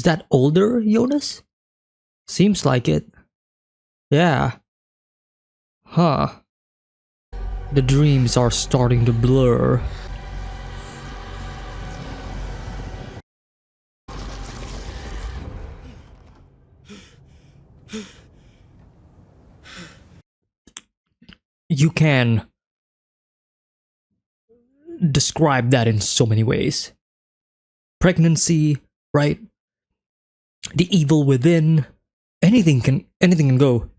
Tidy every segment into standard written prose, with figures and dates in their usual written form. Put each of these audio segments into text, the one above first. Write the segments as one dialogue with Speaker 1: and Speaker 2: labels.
Speaker 1: that older Jonas? Seems like it. Yeah. Huh. The dreams are starting to blur. You can describe that in so many ways. Pregnancy, right? The evil within. Anything can go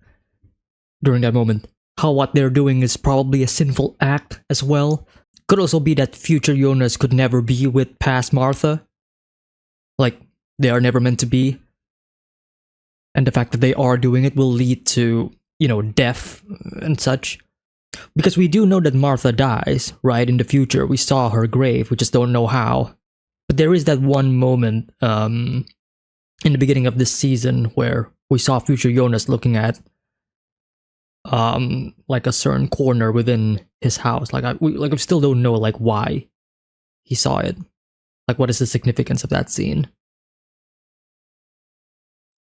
Speaker 1: during that moment. How what they're doing is probably a sinful act as well. Could also be that future Jonas could never be with past Martha. Like, they are never meant to be. And the fact that they are doing it will lead to, death and such. Because we do know that Martha dies, right? In the future, we saw her grave, we just don't know how. But there is that one moment in the beginning of this season where we saw future Jonas looking at like a certain corner within his house. We still don't know like why he saw it. Like, what is the significance of that scene?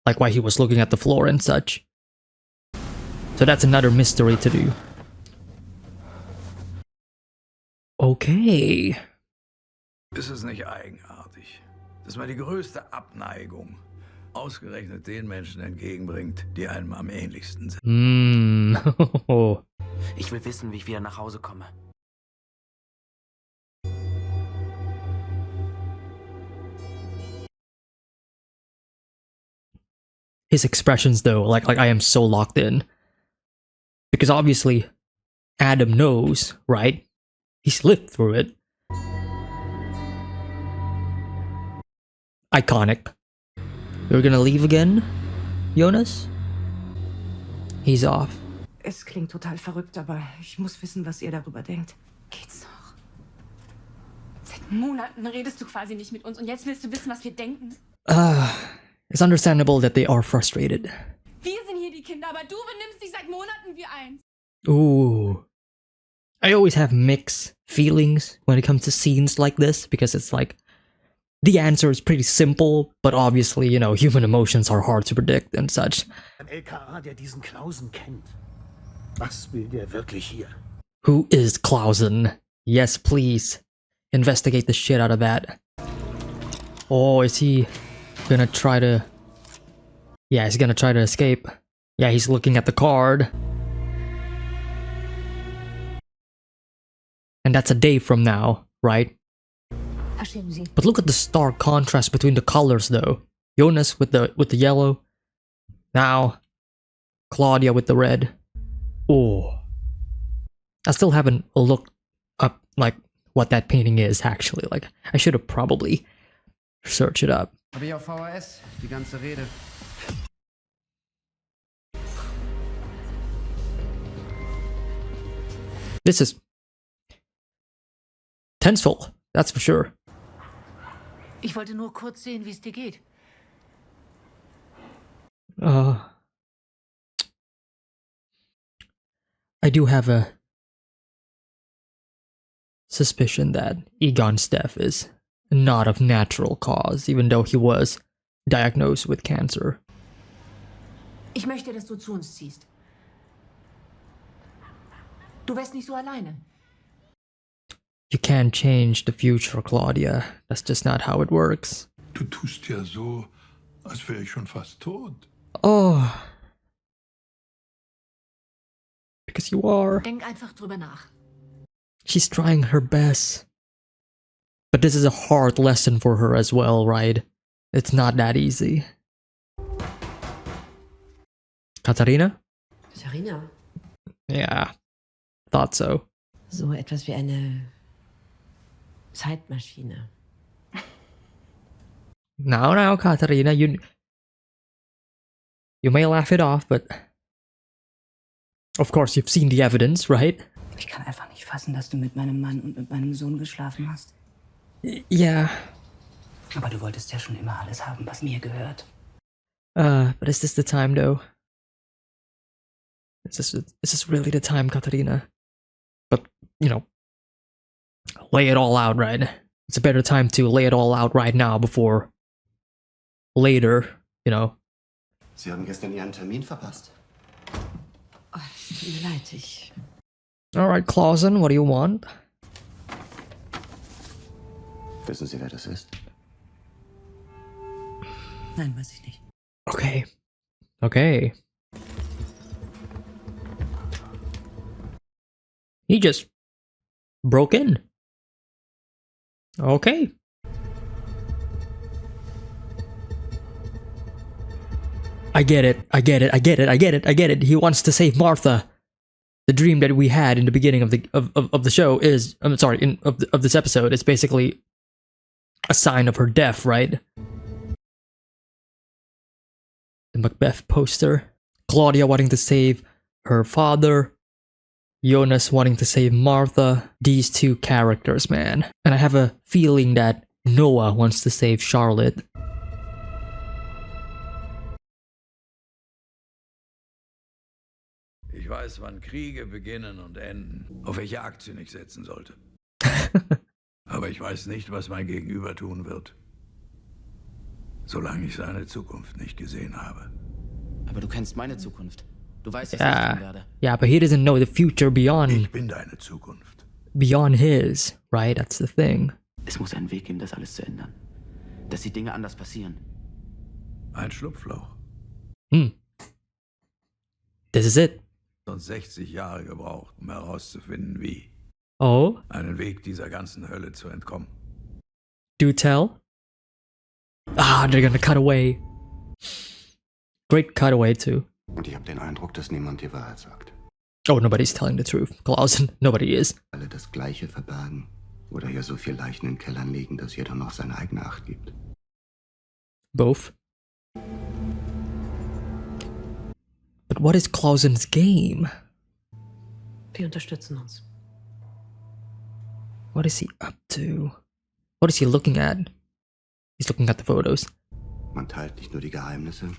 Speaker 1: Like, why he was looking at the floor and such. So that's another mystery to do. Okay.
Speaker 2: Ist es nicht eigenartig, dass man die größte Abneigung ausgerechnet den Menschen entgegenbringt, die einem am ähnlichsten sind?
Speaker 3: Ich will wissen, wie ich wieder nach Hause komme.
Speaker 1: His expressions though, like I am so locked in. Because obviously, Adam knows, right? He's lived through it. Iconic. You're gonna leave again, Jonas? He's off.
Speaker 4: Es klingt total verrückt, aber ich muss wissen, was ihr darüber denkt.
Speaker 5: Geht's noch? Seit Monaten redest du quasi nicht mit uns und jetzt willst du wissen, was wir denken?
Speaker 1: It's understandable that they are frustrated.
Speaker 5: Wir sind hier die Kinder, aber du benimmst dich seit Monaten wie eins.
Speaker 1: Ooh. I always have mixed feelings when it comes to scenes like this, because it's like, the answer is pretty simple, but obviously, human emotions are hard to predict and such.
Speaker 6: Ein LKA, der diesen Klausen kennt. Was will der wirklich hier?
Speaker 1: Who is Clausen? Yes, please. Investigate the shit out of that. Oh, is he gonna try to... Yeah, he's gonna try to escape. Yeah, he's looking at the card. And that's a day from now, right? But look at the stark contrast between the colors though. Jonas with the yellow. Now, Claudia with the red. Oh. I still haven't looked up like what that painting is actually. Like, I should have probably searched it up.
Speaker 7: Hab ich auf VHS, die ganze Rede.
Speaker 1: This is tenseful, that's for sure.
Speaker 8: Ich wollte nur kurz sehen, wie es dir geht.
Speaker 1: I do have a suspicion that Egon's death is not of natural cause, even though he was diagnosed with cancer.
Speaker 8: Ich möchte, dass du zu uns ziehst. Du wärst nicht so alleine.
Speaker 1: You can't change the future, Claudia. That's just not how it works.
Speaker 9: Du tust ja so, als wäre ich schon fast tot.
Speaker 1: Oh. Because you are.
Speaker 8: Denk einfach drüber nach.
Speaker 1: She's trying her best. But this is a hard lesson for her as well, right? It's not that easy. Katharina?
Speaker 4: Katharina?
Speaker 1: Yeah. Thought so.
Speaker 4: So etwas wie eine Zeitmaschine.
Speaker 1: Now, Katharina, you may laugh it off, but of course you've seen the evidence, right?
Speaker 4: Ich kann einfach nicht fassen, dass du mit meinem Mann und mit meinem Sohn geschlafen hast.
Speaker 1: Yeah.
Speaker 4: Aber du wolltest ja schon immer alles haben, was mir gehört.
Speaker 1: But is this the time though? Is this really the time, Katharina? But, lay it all out, right? It's a better time to lay it all out right now before later, you know.
Speaker 10: Sie haben gestern Ihren Termin verpasst.
Speaker 4: Oh, es tut mir leid,
Speaker 1: All right, Clausen, what do you want?
Speaker 10: Wissen Sie, wer das ist?
Speaker 4: Nein, weiß ich nicht.
Speaker 1: Okay. Okay. He just broke in. Okay. I get it. He wants to save Martha. The dream that we had in the beginning of the show is, I'm sorry, of this episode is basically a sign of her death, right? The Macbeth poster. Claudia wanting to save her father. Jonas wanting to save Martha. These two characters, man. And I have a feeling that Noah wants to save Charlotte.
Speaker 2: Ich weiß, wann Kriege beginnen und enden, auf welche Aktien ich setzen sollte. Aber ich weiß nicht, was mein Gegenüber tun wird, solange ich seine Zukunft nicht gesehen habe.
Speaker 3: Aber du kennst meine Zukunft. Du weißt, was ich tun werde.
Speaker 1: Yeah, but he doesn't know the future beyond.
Speaker 2: Ich bin deine Zukunft.
Speaker 1: Beyond his, right? That's the thing.
Speaker 3: Es muss einen Weg geben, das alles zu ändern. Dass die Dinge anders passieren.
Speaker 2: Ein Schlupfloch.
Speaker 1: This is it.
Speaker 2: Uns 60 Jahre gebraucht, um herauszufinden, wie.
Speaker 1: Oh,
Speaker 2: Einen Weg dieser ganzen Hölle zu entkommen.
Speaker 1: do tell. Ah, they're gonna cut away. Great cutaway too.
Speaker 10: Und ich habe den Eindruck, dass niemand die Wahrheit sagt.
Speaker 1: Oh, nobody's telling the truth. Clausen, nobody is.
Speaker 10: Alle das Gleiche verbergen. Oder ja so viel Leichen in Kellern liegen, dass jeder noch seine eigene Acht gibt.
Speaker 1: Both. But what is Clausen's game?
Speaker 4: Die unterstützen uns.
Speaker 1: What is he up to? What is he looking at? He's looking at the photos.
Speaker 10: Man teilt nicht nur die Geheimnisse,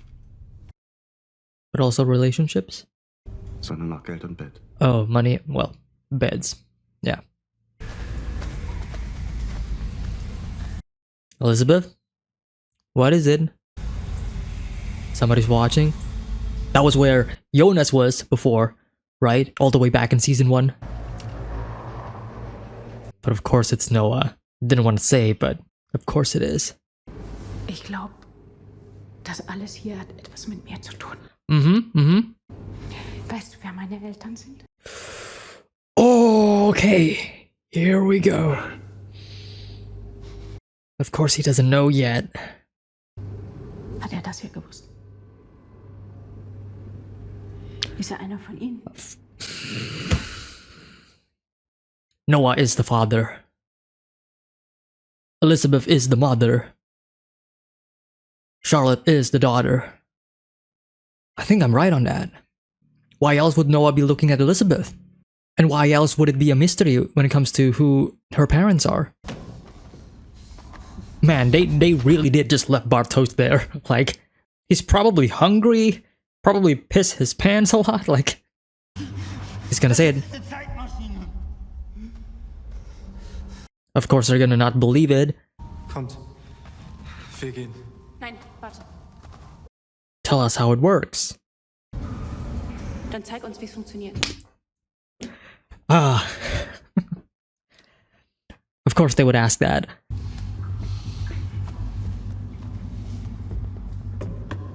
Speaker 1: But also relationships?
Speaker 10: sondern auch Geld und Bett.
Speaker 1: Oh, money. Well, beds. Yeah. Elizabeth? What is it? Somebody's watching? That was where Jonas was before, right? All the way back in season 1. But of course it's Noah. Didn't want to say, but of course it is.
Speaker 5: Ich glaube, das alles hier hat etwas mit mir zu tun. Weißt du, wer meine Eltern sind?
Speaker 1: Okay, here we go. Of course he doesn't know yet.
Speaker 5: Hat er das hier gewusst? Ist er einer von ihnen?
Speaker 1: Noah is the father. Elizabeth is the mother. Charlotte is the daughter. I think I'm right on that. Why else would Noah be looking at Elizabeth? And why else would it be a mystery when it comes to who her parents are? Man, they really did just left Bartos there. Like, he's probably hungry, probably piss his pants a lot, like... He's gonna say it. Of course they're gonna not believe it.
Speaker 11: Kommt. Wir gehen.
Speaker 5: Nein, warte.
Speaker 1: Tell us how it works.
Speaker 5: Dann zeig uns, wie es funktioniert.
Speaker 1: Ah. Of course they would ask that.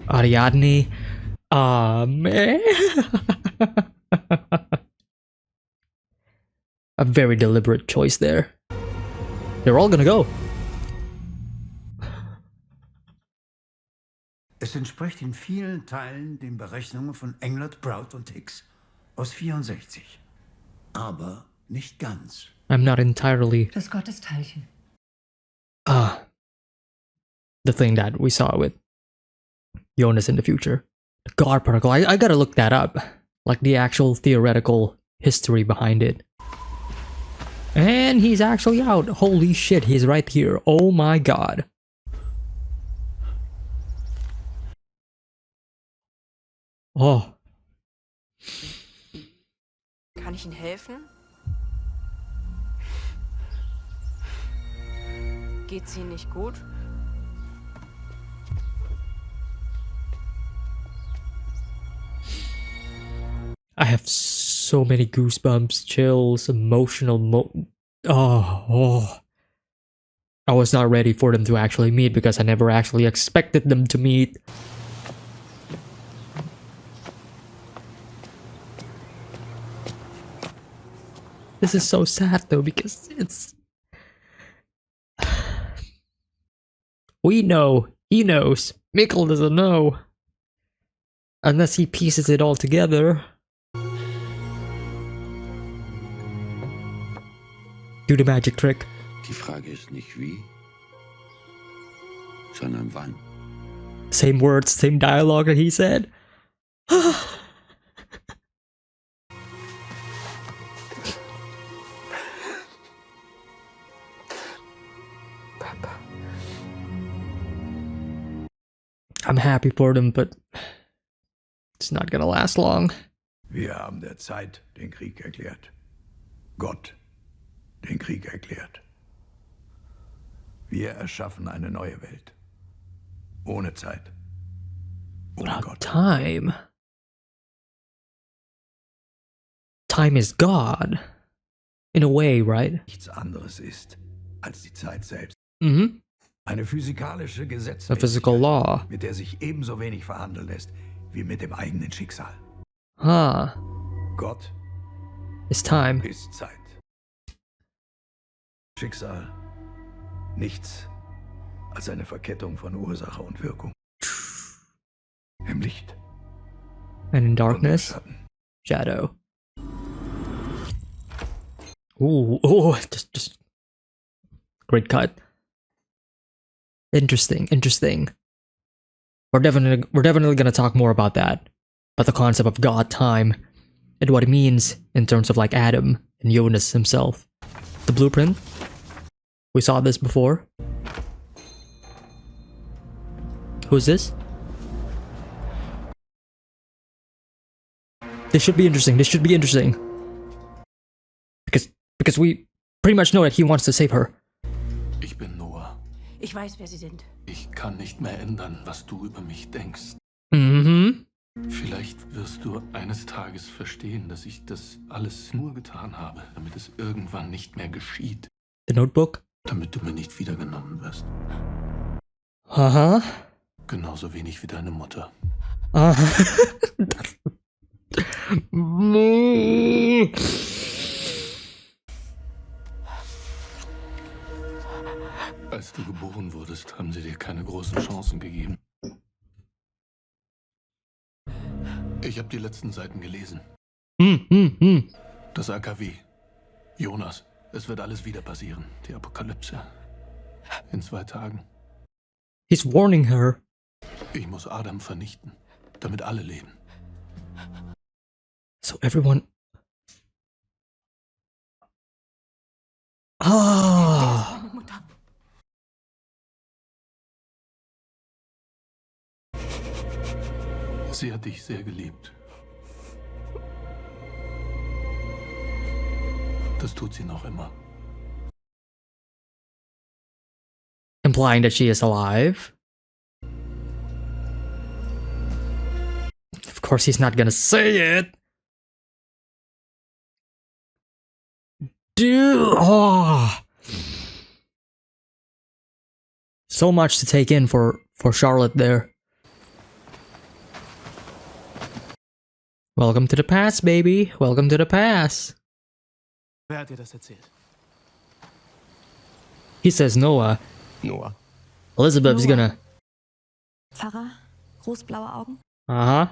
Speaker 1: Ariadne. Ah, man. A very deliberate choice there. They're all gonna go.
Speaker 6: Es entspricht in vielen Teilen den Berechnungen von Englert, Prout und Hicks aus 64. Aber nicht ganz.
Speaker 1: I'm not entirely...
Speaker 4: Das Gottesteilchen.
Speaker 1: The thing that we saw with Jonas in the future. The God particle. I gotta look that up. Like the actual theoretical history behind it. And he's actually out. Holy shit, he's right here. Oh my god. Oh.
Speaker 12: Kann ich Ihnen helfen? Geht's Ihnen nicht gut?
Speaker 1: have so many goosebumps, chills, emotional I was not ready for them to actually meet because I never actually expected them to meet. This is so sad though because it's... We know, he knows, Mikkel doesn't know. Unless he pieces it all together. Do the magic trick.
Speaker 10: Die Frage ist nicht wie, sondern wann.
Speaker 1: Same words, same dialogue that he said. I'm happy for them, but it's not gonna last long.
Speaker 2: Wir haben der Zeit den Krieg erklärt. Gott den Krieg erklärt. Wir erschaffen eine neue Welt. Ohne Zeit. Ohne Gott.
Speaker 1: Time. Time is God. In a way, right?
Speaker 2: Nichts anderes ist als die Zeit selbst.
Speaker 1: Mm-hmm.
Speaker 2: Eine physikalische
Speaker 1: A
Speaker 2: Gesetzmäßigkeit,
Speaker 1: physical law.
Speaker 2: mit der sich ebenso wenig verhandeln lässt, wie mit dem eigenen Schicksal.
Speaker 1: Ah.
Speaker 2: Gott
Speaker 1: It's time.
Speaker 2: ist Zeit. Schicksal. Nichts als eine Verkettung von Ursache und Wirkung. Im Licht.
Speaker 1: And in
Speaker 2: und im
Speaker 1: darkness,
Speaker 2: Schatten.
Speaker 1: shadow. Ooh, just great cut. Interesting. We're definitely gonna talk more about that. About the concept of God time and what it means in terms of like Adam and Jonas himself. The blueprint. We saw this before. Who's this? This should be interesting. Because we pretty much know that he wants to save her.
Speaker 9: Ich bin Noah.
Speaker 8: Ich weiß, wer Sie sind.
Speaker 9: Ich kann nicht mehr ändern, was du über mich denkst.
Speaker 1: Mhm.
Speaker 9: Vielleicht wirst du eines Tages verstehen, dass ich das alles nur getan habe, damit es irgendwann nicht mehr geschieht.
Speaker 1: The Notebook.
Speaker 9: Damit du mir nicht wiedergenommen wirst.
Speaker 1: Aha.
Speaker 9: Genauso wenig wie deine Mutter. Als du geboren wurdest, haben sie dir keine großen Chancen gegeben. Ich habe die letzten Seiten gelesen. Das AKW. Jonas, es wird alles wieder passieren. Die Apokalypse. In 2 Tagen.
Speaker 1: He's warning her.
Speaker 9: Ich muss Adam vernichten, damit alle leben.
Speaker 1: So everyone... Ah.
Speaker 8: Meine Mutter.
Speaker 9: Sie hat dich sehr geliebt. Das tut sie noch immer.
Speaker 1: Implying that she is alive. Of course he's not gonna say it. Dude, oh. So much to take in for Charlotte there. Welcome to the past, baby. Welcome to the past.
Speaker 11: Wer hat dir das erzählt?
Speaker 1: He says Noah.
Speaker 11: Noah.
Speaker 1: Elizabeth is gonna...
Speaker 4: Pfarrer, großblaue Augen.
Speaker 1: Uh-huh.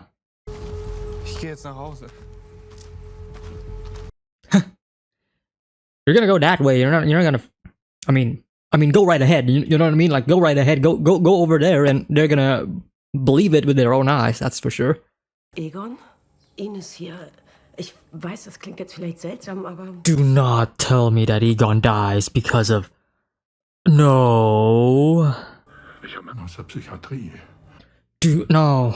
Speaker 11: Ich gehe jetzt nach Hause.
Speaker 1: You're gonna go that way. You're not gonna... I mean, go right ahead. You know what I mean? Like, go right ahead. Go over there and they're gonna believe it with their own eyes. That's for sure.
Speaker 13: Egon? Ines hier. Ich weiß, das klingt jetzt vielleicht seltsam, aber...
Speaker 1: Do not tell me that Egon dies because of... No.
Speaker 9: Ich habe aus der Psychiatrie.
Speaker 1: No.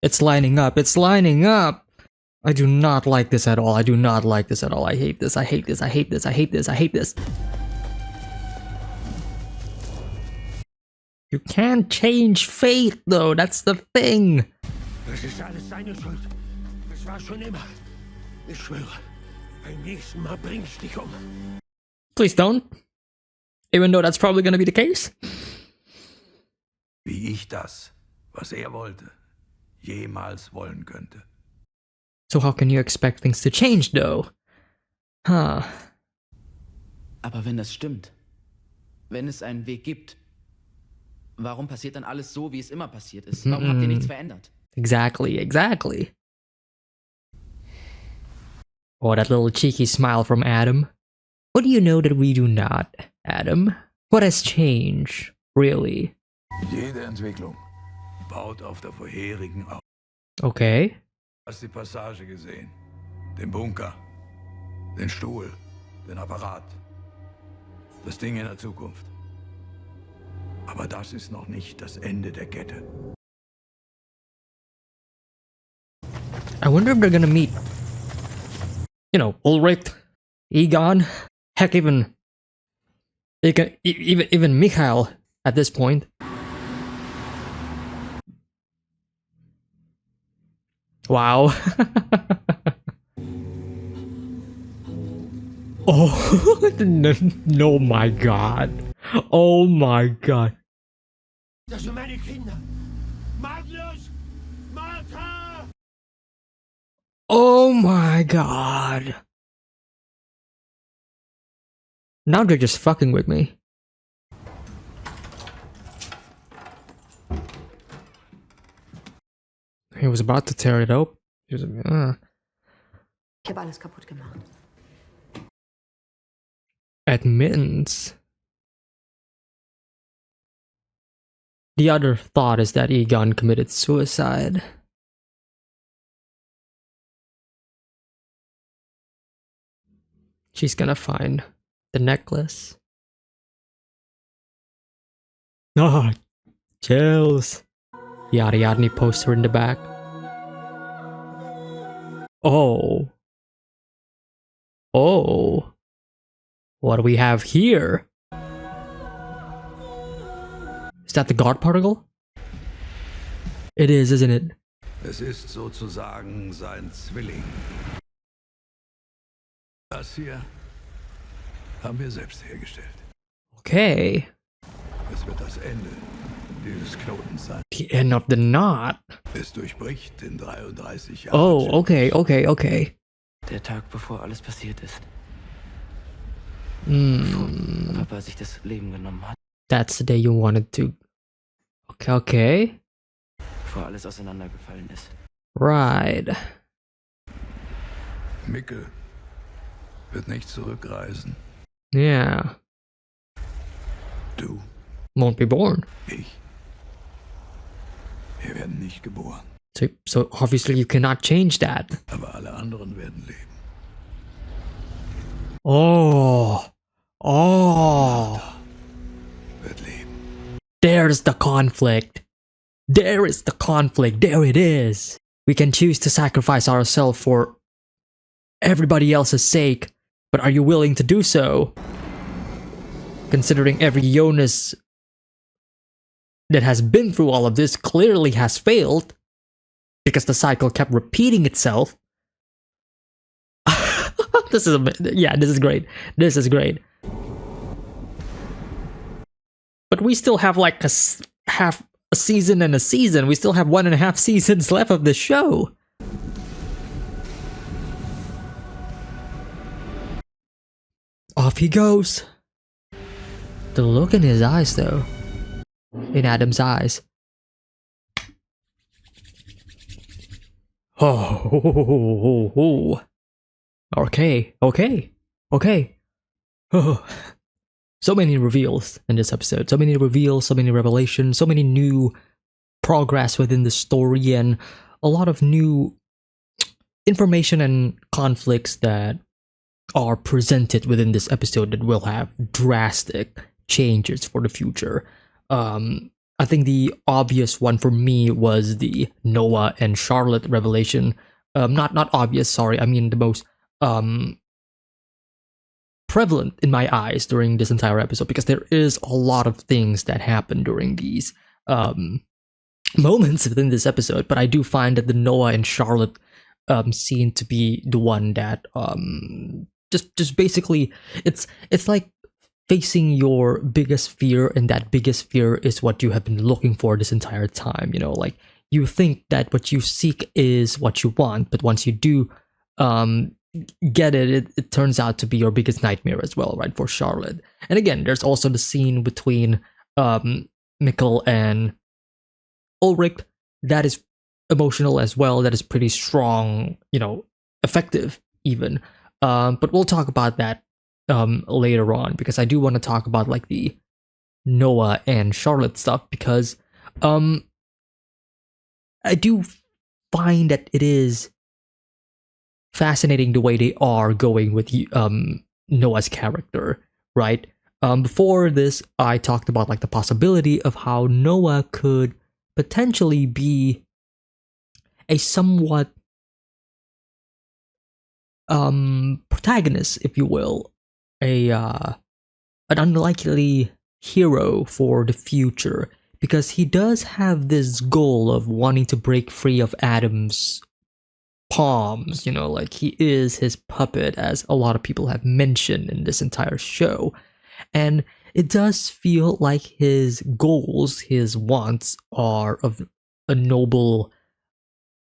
Speaker 1: It's lining up. I do not like this at all. I hate this. You can't change fate though, that's the thing.
Speaker 6: Das ist alles seine Schuld. Es war schon immer. Ich schwöre, beim nächsten Mal bring ich dich um.
Speaker 1: Please don't. Even though that's probably gonna be the case.
Speaker 2: Wie ich das, was er wollte, jemals wollen könnte.
Speaker 1: So how can you expect things to change though? Huh.
Speaker 3: Aber wenn das stimmt, wenn es einen Weg gibt, warum passiert dann alles so, wie es immer passiert ist? Warum habt ihr nichts verändert?
Speaker 1: Exactly. Oh, that little cheeky smile from Adam. What do you know that we do not, Adam? What has changed, really?
Speaker 2: Jede Entwicklung baut auf der vorherigen auf.
Speaker 1: Okay.
Speaker 2: Du hast die Passage gesehen, den Bunker, den Stuhl, den Apparat, das Ding in der Zukunft. Aber das ist noch nicht das Ende der Kette.
Speaker 1: I wonder if they're gonna meet, you know, Ulrich, Egon, heck, even Mikhail at this point. Wow. Oh, no, my God. Oh my God.
Speaker 6: Das sind meine Kinder. Magnus! Martha!
Speaker 1: Oh my God. Now they're just fucking with me. He was about to tear it up. He was,
Speaker 13: Ich habe alles kaputt gemacht.
Speaker 1: Admittance. The other thought is that Egon committed suicide. She's gonna find the necklace. Ah, chills. The Ariadne poster in the back. Oh. Oh. What do we have here? Is that the God particle? It is, isn't it?
Speaker 2: Es ist sozusagen sein Zwilling. Das hier haben wir selbst hergestellt.
Speaker 1: Okay.
Speaker 2: Es wird das Ende dieses Knotens sein.
Speaker 1: The end of the knot.
Speaker 2: Es durchbricht in 33 Jahren.
Speaker 1: Oh, okay.
Speaker 3: Der Tag, bevor alles passiert ist.
Speaker 1: Mm.
Speaker 3: Papa sich das Leben genommen hat.
Speaker 1: That's the day you wanted to. Okay.
Speaker 3: Bevor alles auseinandergefallen ist.
Speaker 1: Right.
Speaker 2: Mikkel wird nicht zurückreisen.
Speaker 1: Yeah.
Speaker 2: Du,
Speaker 1: Won't be born.
Speaker 2: ich. Wir werden nicht geboren.
Speaker 1: So obviously you cannot change that.
Speaker 2: Aber alle anderen werden leben.
Speaker 1: Oh.
Speaker 2: Martha wird leben.
Speaker 1: There's the conflict. There is the conflict. There it is. We can choose to sacrifice ourselves for everybody else's sake, but are you willing to do so? Considering every Jonas that has been through all of this clearly has failed because the cycle kept repeating itself. This is great. This is great. But we still have like half a season and a season. We still have 1.5 seasons left of the show. Off he goes. The look in his eyes, though. In Adam's eyes. Oh. Okay. Oh. So many reveals in this episode. So many reveals, so many revelations, so many new progress within the story, and a lot of new information and conflicts that are presented within this episode that will have drastic changes for the future. I think the obvious one for me was the Noah and Charlotte revelation. Not obvious, sorry. I mean the most prevalent in my eyes during this entire episode, because there is a lot of things that happen during these moments within this episode, but I do find that the Noah and Charlotte scene to be the one that just basically it's like facing your biggest fear, and that biggest fear is what you have been looking for this entire time. You know, like you think that what you seek is what you want, but once you do get it turns out to be your biggest nightmare as well, right? For Charlotte. And again, there's also the scene between Mikkel and Ulrich that is emotional as well, that is pretty strong, you know, effective even. But we'll talk about that later on, because I do want to talk about like the Noah and Charlotte stuff, because I do find that it is fascinating the way they are going with Noah's character, right? Before this, I talked about like the possibility of how Noah could potentially be a somewhat protagonist, if you will, an unlikely hero for the future, because he does have this goal of wanting to break free of Adam's palms, you know, like he is his puppet, as a lot of people have mentioned in this entire show. And it does feel like his goals, his wants are of a noble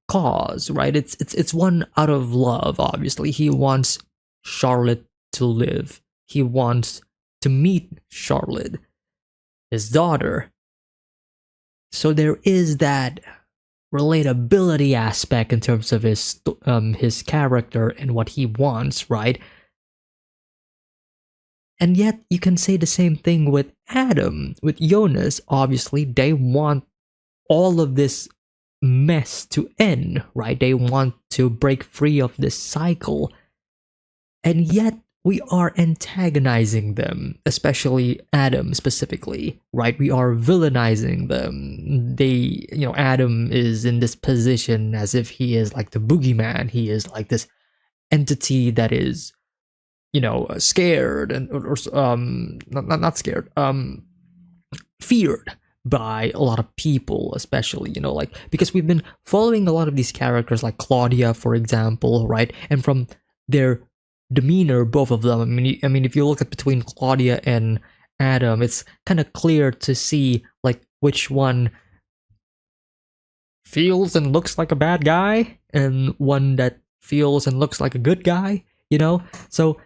Speaker 1: cause, right? It's one out of love, obviously. He wants Charlotte to live. He wants to meet Charlotte, his daughter. So there is that relatability aspect in terms of his character and what he wants, right? And yet you can say the same thing with Adam, with Jonas. Obviously, they want all of this mess to end, right? They want to break free of this cycle. And yet we are antagonizing them, especially Adam specifically, right? We are villainizing them. Adam is in this position as if he is like the boogeyman. He is like this entity that is, scared and not scared, feared by a lot of people, especially, because we've been following a lot of these characters like Claudia, for example, right? And from their demeanor, both of them, I mean, if you look at between Claudia and Adam, it's kind of clear to see like which one feels and looks like a bad guy and one that feels and looks like a good guy, So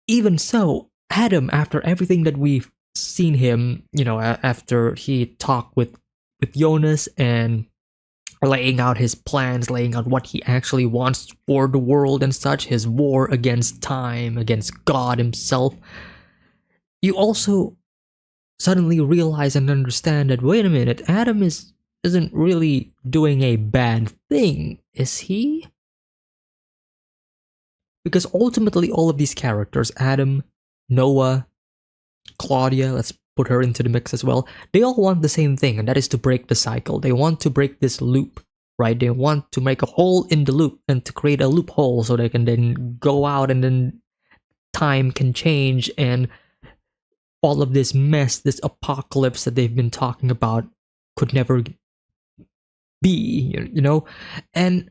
Speaker 1: even so, Adam, after everything that we've seen him, after he talked with Jonas and laying out his plans, laying out what he actually wants for the world and such, his war against time, against God himself, you also suddenly realize and understand that, wait a minute, Adam isn't really doing a bad thing, is he? Because ultimately all of these characters, Adam, Noah, Claudia, let's put her into the mix as well, they all want the same thing, and that is to break the cycle. They want to break this loop, right? They want to make a hole in the loop and to create a loophole so they can then go out and then time can change and all of this mess, this apocalypse that they've been talking about could never be, And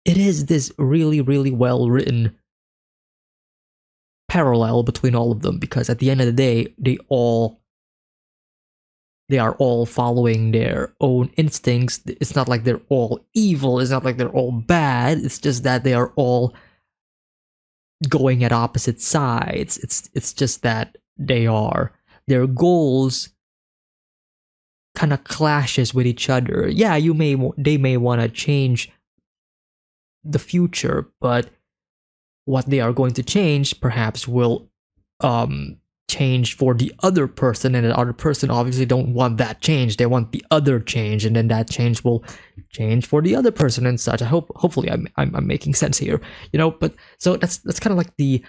Speaker 1: it is this really, really well written parallel between all of them, because at the end of the day, they are all following their own instincts. It's not like they're all evil, it's not like they're all bad, it's just that they are all going at opposite sides. It's just that their goals kind of clashes with each other. Yeah, they may want to change the future, but what they are going to change perhaps will change for the other person, and the other person obviously don't want that change. They want the other change, and then that change will change for the other person and such. Hopefully I'm making sense here, But so that's kind of like the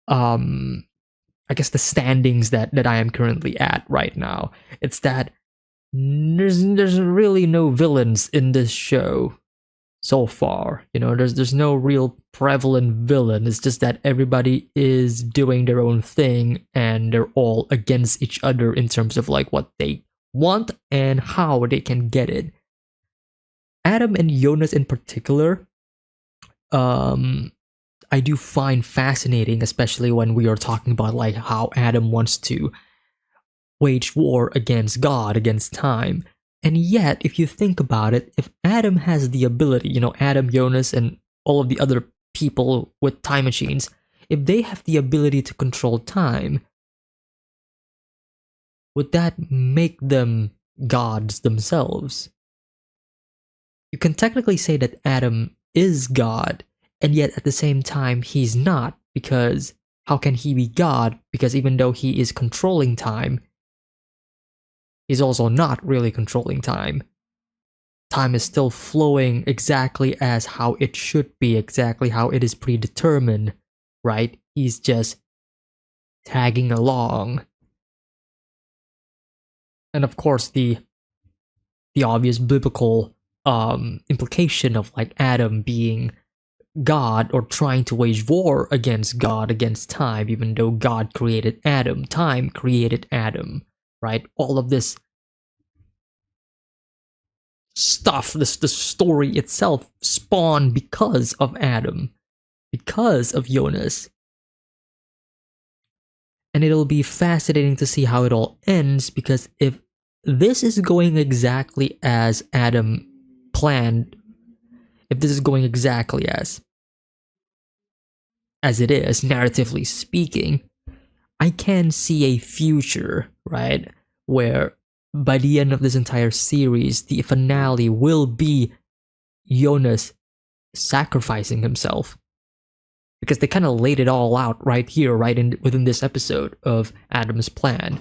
Speaker 1: I guess the standings that I am currently at right now. It's that there's really no villains in this show so far, there's no real prevalent villain. It's just that everybody is doing their own thing and they're all against each other in terms of like what they want and how they can get it. Adam and Jonas in particular, I do find fascinating, especially when we are talking about like how Adam wants to wage war against God, against time. And yet, if you think about it, if Adam has the ability, Adam, Jonas, and all of the other people with time machines, if they have the ability to control time, would that make them gods themselves? You can technically say that Adam is God, and yet at the same time he's not, because how can he be God? Because even though he is controlling time, he's also not really controlling time. Time is still flowing exactly as how it should be, exactly how it is predetermined, right? He's just tagging along. And of course, the obvious biblical implication of like Adam being God or trying to wage war against God, against time, even though God created Adam, time created Adam, right? All of this stuff, the story itself spawned because of Adam, because of Jonas. And it'll be fascinating to see how it all ends, because if this is going exactly as Adam planned, if this is going exactly as it is, narratively speaking, I can see a future, right, where by the end of this entire series, the finale will be Jonas sacrificing himself. Because they kind of laid it all out right here, right within this episode of Adam's plan.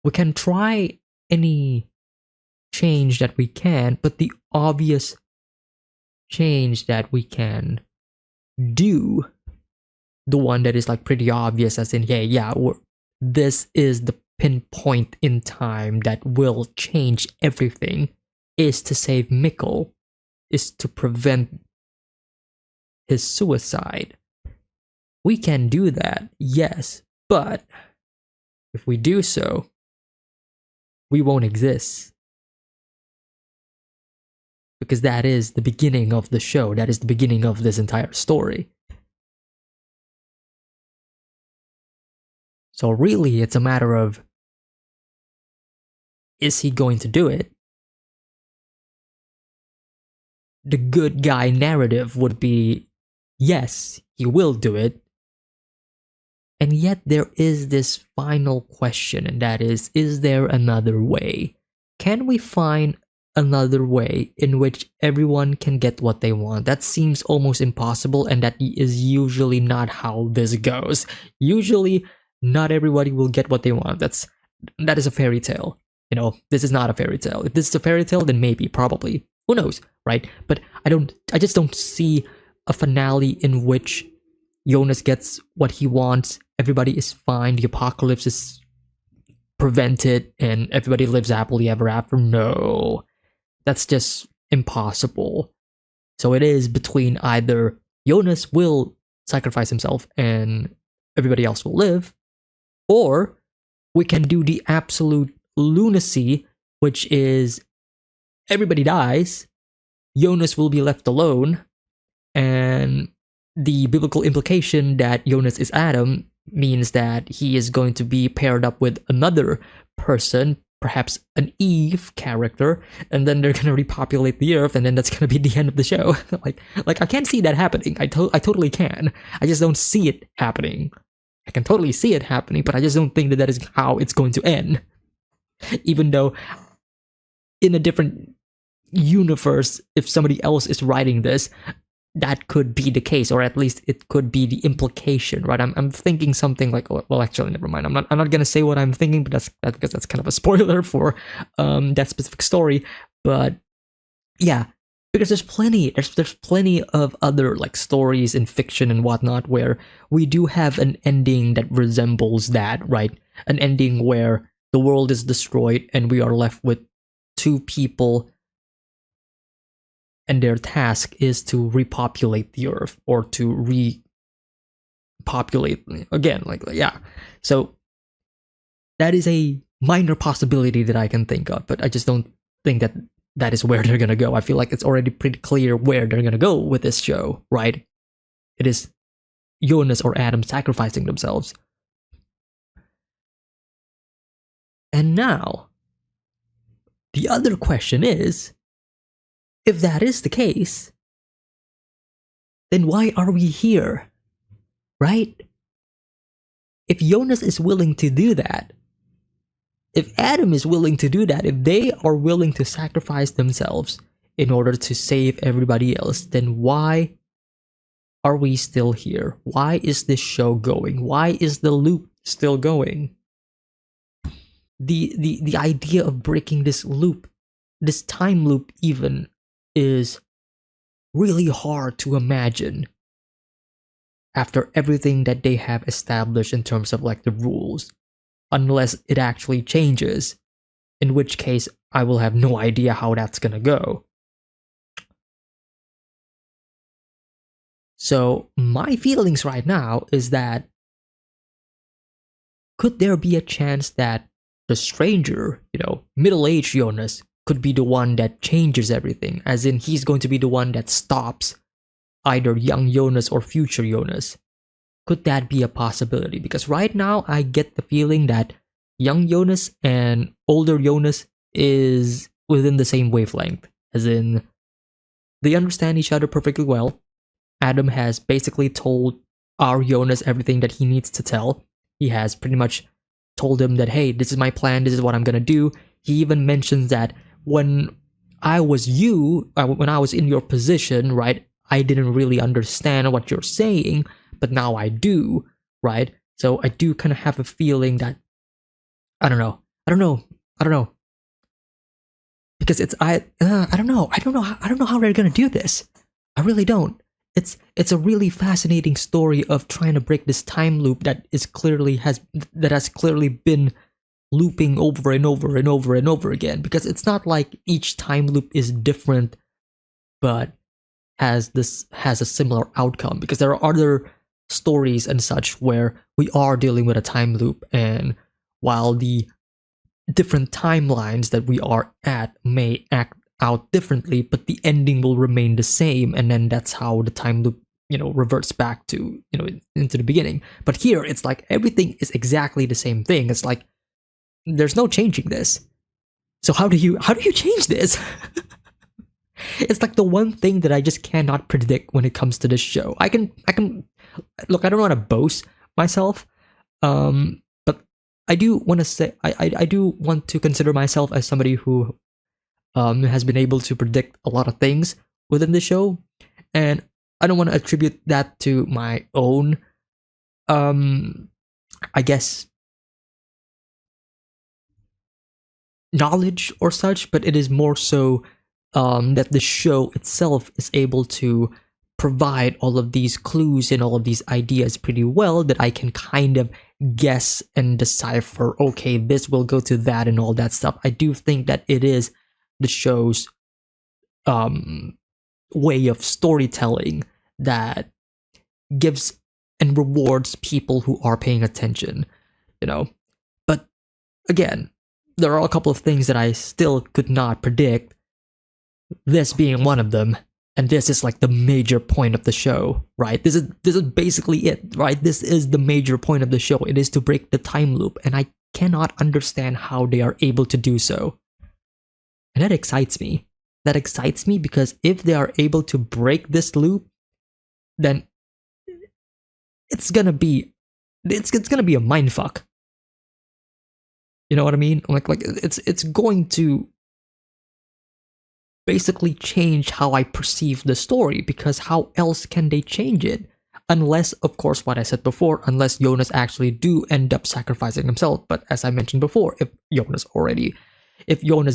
Speaker 1: We can try any change that we can, but the obvious change that we can do, the one that is like pretty obvious, as in, this is the pinpoint in time that will change everything, is to save Mikkel, is to prevent his suicide. We can do that, yes, but if we do so, we won't exist. Because that is the beginning of the show, that is the beginning of this entire story. So really, it's a matter of, is he going to do it? The good guy narrative would be, yes, he will do it. And yet there is this final question, and that is there another way? Can we find another way in which everyone can get what they want? That seems almost impossible, and that is usually not how this goes. Usually, not everybody will get what they want. That is a fairy tale. This is not a fairy tale. If this is a fairy tale, then maybe, probably. Who knows, right? But I just don't see a finale in which Jonas gets what he wants, everybody is fine, the apocalypse is prevented, and everybody lives happily ever after. No, that's just impossible. So it is between either Jonas will sacrifice himself and everybody else will live, or we can do the absolute lunacy, which is everybody dies, Jonas will be left alone, and the biblical implication that Jonas is Adam means that he is going to be paired up with another person, perhaps an Eve character, and then they're going to repopulate the earth, and then that's going to be the end of the show. like I can't see that happening. I totally can. I just don't see it happening. I can totally see it happening, but I just don't think that is how it's going to end. Even though in a different universe, if somebody else is writing this, that could be the case, or at least it could be the implication, right? I'm thinking something like, well, actually, never mind. I'm not gonna say what I'm thinking, but that's because that's kind of a spoiler for that specific story. But yeah, because there's plenty of other like stories in fiction and whatnot where we do have an ending that resembles that, right? An ending where the world is destroyed and we are left with two people, and their task is to repopulate the earth, or to repopulate again, So that is a minor possibility that I can think of, but I just don't think that that is where they're gonna go. I feel like it's already pretty clear where they're gonna go with this show, right? It is Jonas or Adam sacrificing themselves. And now, the other question is, if that is the case, then why are we here? Right? If Jonas is willing to do that, if Adam is willing to do that, if they are willing to sacrifice themselves in order to save everybody else, then why are we still here? Why is this show going? Why is the loop still going? The idea of breaking this loop, this time loop even, is really hard to imagine after everything that they have established in terms of like the rules, unless it actually changes, in which case I will have no idea how that's gonna go. So my feelings right now is that could there be a chance that the stranger, middle-aged Jonas, could be the one that changes everything, as in he's going to be the one that stops either young Jonas or future Jonas? Could that be a possibility? Because right now I get the feeling that young Jonas and older Jonas is within the same wavelength, as in they understand each other perfectly well. Adam has basically told our Jonas everything that he needs to tell. He has pretty much told him that, hey, this is my plan, this is what I'm gonna do. He even mentions that when I was when I was in your position, right, I didn't really understand what you're saying, but now I do, right? So I do kind of have a feeling that I don't know, because I don't know how they're gonna do this. I really don't. It's a really fascinating story of trying to break this time loop that has clearly been looping over and over and over and over again, because it's not like each time loop is different but has a similar outcome, because there are other stories and such where we are dealing with a time loop, and while the different timelines that we are at may act out differently, but the ending will remain the same, and then that's how the time loop reverts back to into the beginning. But here it's like everything is exactly the same thing. It's like there's no changing this. So how do you change this? It's like the one thing that I just cannot predict when it comes to this show. I can look, I don't want to boast myself, but I do want to say I do want to consider myself as somebody who has been able to predict a lot of things within the show, and I don't want to attribute that to my own I guess knowledge or such, but it is more so that the show itself is able to provide all of these clues and all of these ideas pretty well, that I can kind of guess and decipher, okay, this will go to that and all that stuff. I do think that it is the show's way of storytelling that gives and rewards people who are paying attention, But again, there are a couple of things that I still could not predict, this being one of them, and this is like the major point of the show, right? This is basically it, right? This is the major point of the show. It is to break the time loop, and I cannot understand how they are able to do so. And that excites me. That excites me because if they are able to break this loop, then it's gonna be a mindfuck. You know what I mean? Like it's going to basically change how I perceive the story, because how else can they change it? Unless, of course, what I said before, unless Jonas actually do end up sacrificing himself. But as I mentioned before, if Jonas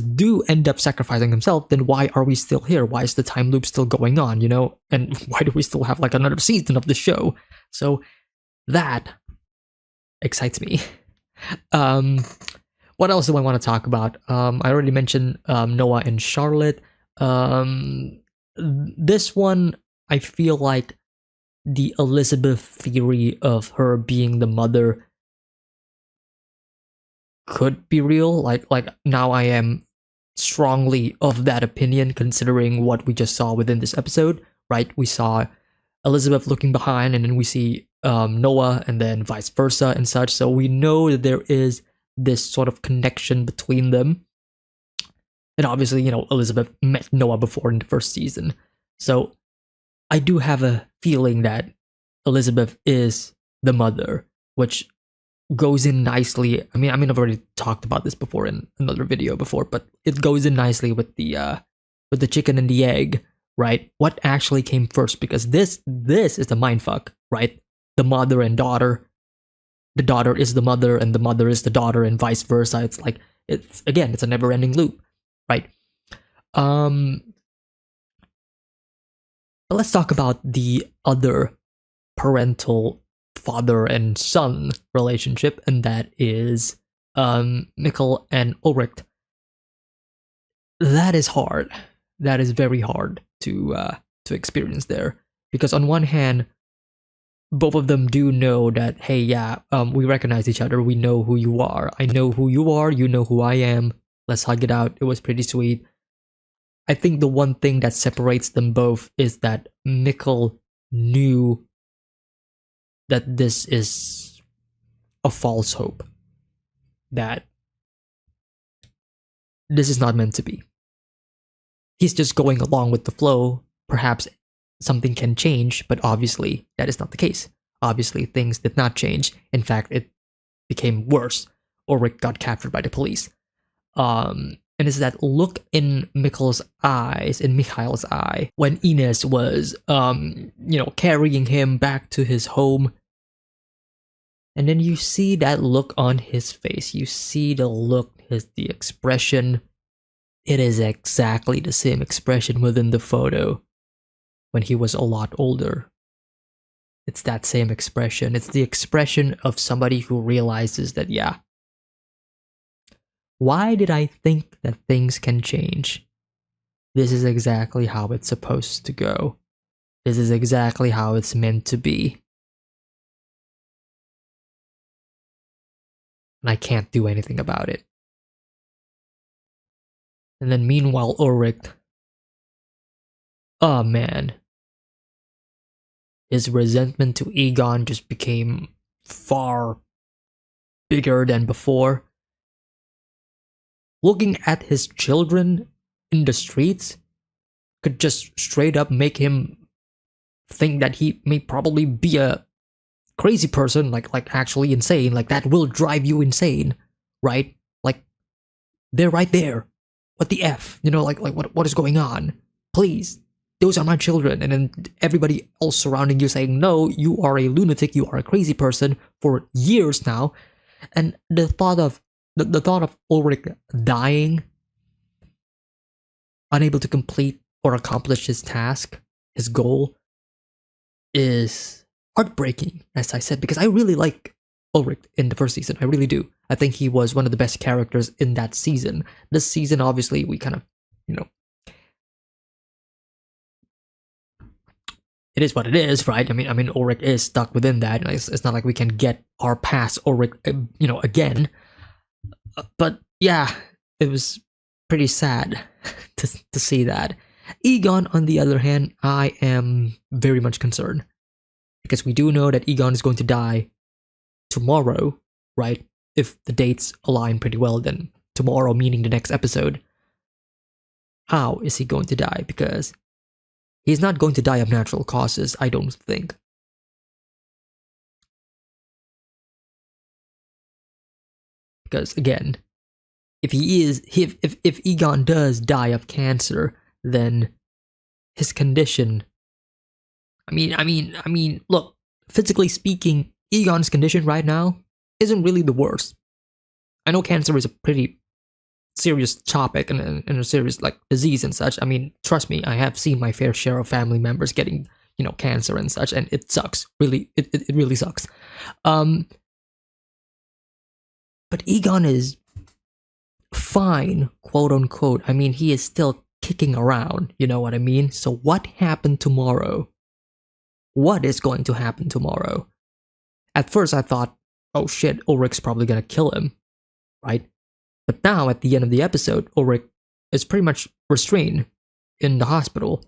Speaker 1: do end up sacrificing himself, then why are we still here? Why is the time loop still going on, And why do we still have like another season of the show? So that excites me. What else do I want to talk about? I already mentioned Noah and Charlotte. This one, I feel like the Elizabeth theory of her being the mother could be real. Like now I am strongly of that opinion considering what we just saw within this episode, right? We saw Elizabeth looking behind and then we see Noah and then vice versa and such. So we know that there is this sort of connection between them. And obviously, you know, Elizabeth met Noah before in the first season. So I do have a feeling that Elizabeth is the mother, which goes in nicely. I mean, I've already talked about this before in another video before, but it goes in nicely with the chicken and the egg, right? What actually came first? Because this is the mindfuck, right? The mother and daughter. The daughter is the mother, and the mother is the daughter, and vice versa. It's like it's a never-ending loop, right? But let's talk about the other parental father and son relationship, and that is Mikkel and Ulrich. That is hard. That is very hard to experience there, because on one hand, both of them do know that, hey, yeah, we recognize each other. We know who you are. I know who you are. You know who I am. Let's hug it out. It was pretty sweet. I think the one thing that separates them both is that Mikkel knew that this is a false hope. That this is not meant to be. He's just going along with the flow. Perhaps something can change, but obviously that is not the case. Obviously things did not change. In fact, it became worse. Ulrich got captured by the police. And it's that look in Mikkel's eyes, in Mikhail's eye, when Ines was, carrying him back to his home. And then you see that look on his face. You see the look, the expression. It is exactly the same expression within the photo when he was a lot older. It's that same expression. It's the expression of somebody who realizes that, yeah, why did I think that things can change? This is exactly how it's supposed to go. This is exactly how it's meant to be. And I can't do anything about it. And then meanwhile, Ulrich, oh man, his resentment to Egon just became far bigger than before. Looking at his children in the streets could just straight up make him think that he may probably be a crazy person, like actually insane. Like that will drive you insane, right? Like they're right there. What the F? You know, like what is going on? Please, those are my children. And then everybody else surrounding you saying, no, you are a lunatic, you are a crazy person for years now. And the thought of Ulrich dying, unable to complete or accomplish his task, his goal, is heartbreaking, as I said, because I really like Ulrich in the first season. I really do. I think he was one of the best characters in that season. This season, obviously, we kind of, it is what it is, right? I mean, Ulrich is stuck within that. It's not like we can get our past Ulrich, again. But yeah, it was pretty sad to see that. Egon, on the other hand, I am very much concerned, because we do know that Egon is going to die tomorrow, right? If the dates align pretty well, then tomorrow, meaning the next episode. How is he going to die? Because he's not going to die of natural causes, I don't think. Because again, if Egon does die of cancer, then his condition, I mean, look, physically speaking, Egon's condition right now isn't really the worst. I know cancer is a pretty serious topic and a serious disease and such. I mean, trust me, I have seen my fair share of family members getting, cancer and such, and it sucks. Really, it really sucks. But Egon is fine, quote unquote. I mean, he is still kicking around, you know what I mean? So what happened tomorrow? What is going to happen tomorrow? At first I thought, oh shit, Ulrich's probably gonna kill him. right? But now at the end of the episode, Ulrich is pretty much restrained in the hospital,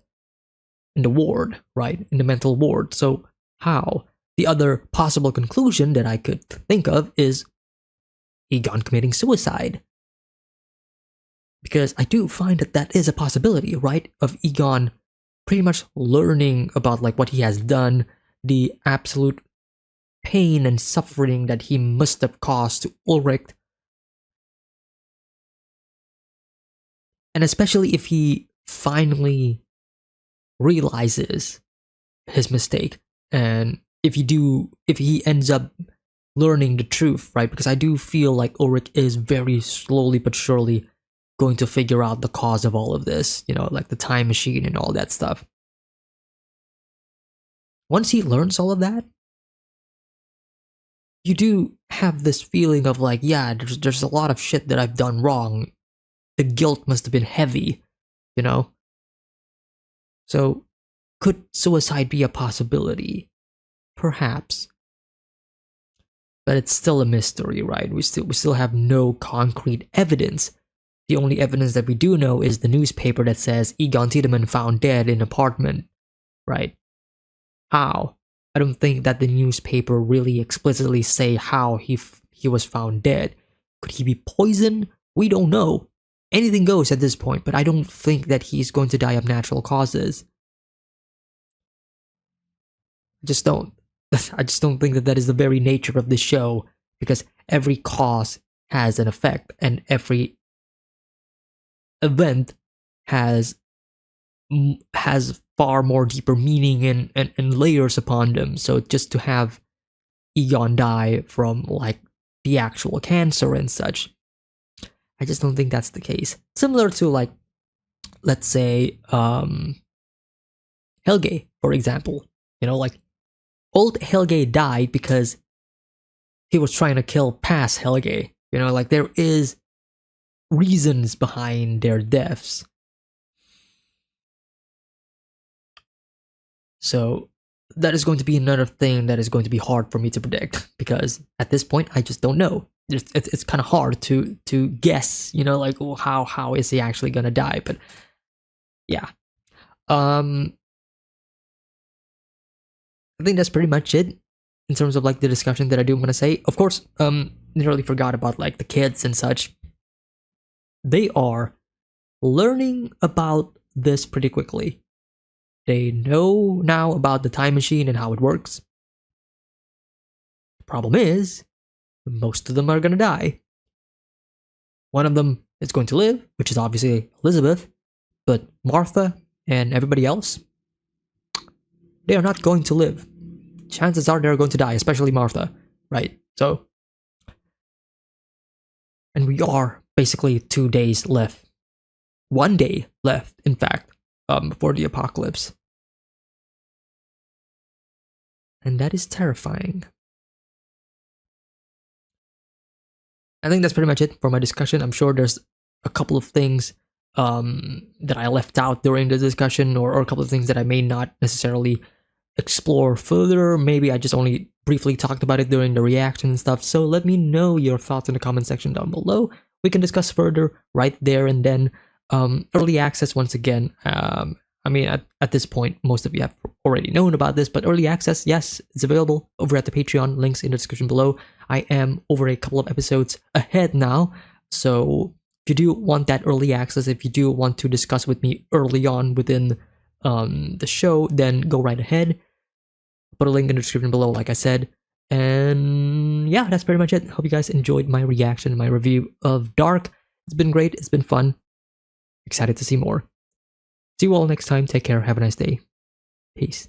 Speaker 1: in the ward, right? In the mental ward. So how? The other possible conclusion that I could think of is Egon committing suicide. Because I do find that that is a possibility, right? Of Egon pretty much learning about like what he has done, the absolute pain and suffering that he must have caused to Ulrich. And especially if he finally realizes his mistake, and if he ends up learning the truth, right? Because I do feel like Ulrich is very slowly but surely going to figure out the cause of all of this, you know, like the time machine and all that stuff. Once he learns all of that, you do have this feeling of like, yeah, there's a lot of shit that I've done wrong. The guilt must have been heavy, you know? So, could suicide be a possibility? Perhaps. But it's still a mystery, right? We still have no concrete evidence. The only evidence that we do know is the newspaper that says Egon Tiedemann found dead in apartment, right? How? I don't think that the newspaper really explicitly say how he was found dead. Could he be poisoned? We don't know. Anything goes at this point, but I don't think that he's going to die of natural causes. I just don't think that that is the very nature of this show, because every cause has an effect, and every event has far more deeper meaning and layers upon them. So just to have Egon die from like the actual cancer and such, I just don't think that's the case. Similar to like, let's say, Helge, for example. You know, like, old Helge died because he was trying to kill past Helge. You know, like, there is reasons behind their deaths. So that is going to be another thing that is going to be hard for me to predict, because at this point I just don't know. It's kind of hard to guess, you know, like, well, how is he actually gonna die? But yeah, I think that's pretty much it in terms of like the discussion that I do want to say. Of course, nearly forgot about like the kids and such. They are learning about this pretty quickly. They know now about the time machine and how it works. The problem is, most of them are gonna die. One of them is going to live, which is obviously Elizabeth, but Martha and everybody else, they are not going to live. Chances are they're going to die, especially Martha, right? So, and we are basically 2 days left. 1 day left, in fact, before the apocalypse. And that is terrifying. I think that's pretty much it for my discussion. I'm sure there's a couple of things that I left out during the discussion, or a couple of things that I may not necessarily explore further. Maybe I just only briefly talked about it during the reaction and stuff. So let me know your thoughts in the comment section down below. We can discuss further right there and then. Early access, once again, I mean, at this point, most of you have already known about this, but early access, yes, it's available over at the Patreon, links in the description below. I am over a couple of episodes ahead now, so if you do want that early access, if you do want to discuss with me early on within the show, then go right ahead. Put a link in the description below, like I said. And yeah, that's pretty much it. Hope you guys enjoyed my reaction and my review of Dark. It's been great, it's been fun. Excited to see more. See you all next time. Take care. Have a nice day. Peace.